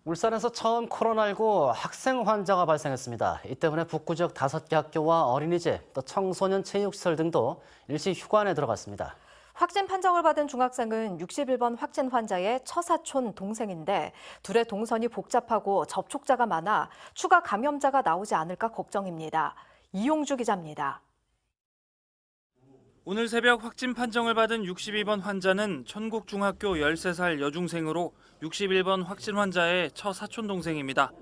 울산에서 처음 코로나19 학생 환자가 발생했습니다. 이 때문에 북구 지역 5개 학교와 어린이집, 또 청소년 체육시설 등도 일시 휴관에 들어갔습니다. 확진 판정을 받은 중학생은 61번 확진 환자의 처사촌 동생인데 둘의 동선이 복잡하고 접촉자가 많아 추가 감염자가 나오지 않을까 걱정입니다. 이용주 기자입니다. 오늘 새벽 확진 판정을 받은 62번 환자는 천곡중학교 13살 여중생으로 61번 확진 환자의 처사촌 동생입니다.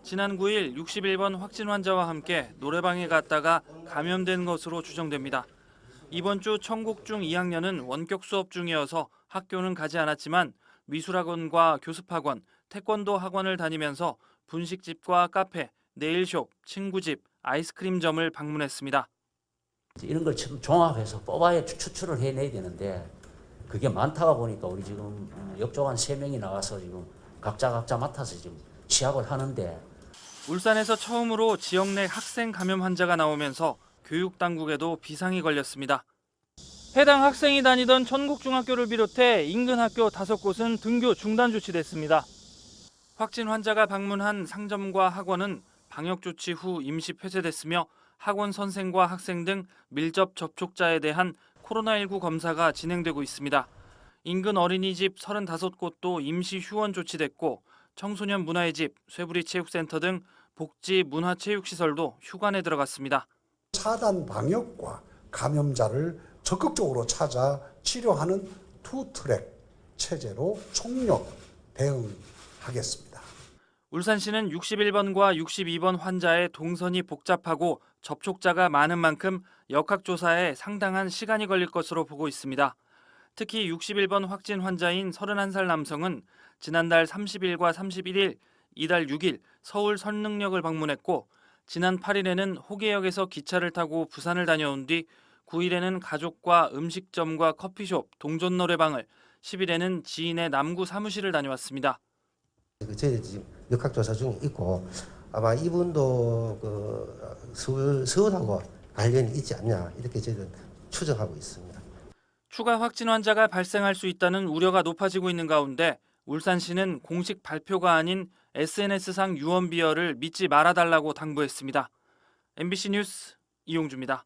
지난 9일 61번 확진 환자와 함께 노래방에 갔다가 감염된 것으로 추정됩니다. 이번 주 천곡중 2학년은 원격 수업 중이어서 학교는 가지 않았지만 미술학원과 교습학원, 태권도 학원을 다니면서 분식집과 카페, 네일숍, 친구집, 아이스크림점을 방문했습니다. 이런 걸 종합해서 뽑아야 추출을 해내야 되는데 그게 많다가 보니까 우리 지금 역조관 3명이 나와서 지금 각자 맡아서 지금 취합을 하는데 울산에서 처음으로 지역 내 학생 감염 환자가 나오면서 교육당국에도 비상이 걸렸습니다. 해당 학생이 다니던 천곡중학교를 비롯해 인근 학교 5곳은 등교 중단 조치됐습니다. 확진 환자가 방문한 상점과 학원은 방역 조치 후 임시 폐쇄됐으며 학원 선생과 학생 등 밀접 접촉자에 대한 코로나19 검사가 진행되고 있습니다. 인근 어린이집 35곳도 임시 휴원 조치됐고 청소년 문화의 집, 쇠부리 체육센터 등 복지 문화체육시설도 휴관에 들어갔습니다. 차단 방역과 감염자를 적극적으로 찾아 치료하는 투트랙 체제로 총력 대응하겠습니다. 울산시는 61번과 62번 환자의 동선이 복잡하고 접촉자가 많은 만큼 역학조사에 상당한 시간이 걸릴 것으로 보고 있습니다. 특히 61번 확진 환자인 31살 남성은 지난달 30일과 31일, 이달 6일 서울 선릉역을 방문했고 지난 8일에는 호계역에서 기차를 타고 부산을 다녀온 뒤 9일에는 가족과 음식점과 커피숍, 동전 노래방을, 10일에는 지인의 남구 사무실을 다녀왔습니다. 저희 지금 역학조사 중에 있고 아마 이분도 서울하고 관련이 있지 않냐 이렇게 저희는 추정하고 있습니다. 추가 확진 환자가 발생할 수 있다는 우려가 높아지고 있는 가운데 울산시는 공식 발표가 아닌 SNS상 유언비어를 믿지 말아달라고 당부했습니다. MBC 뉴스 이용주입니다.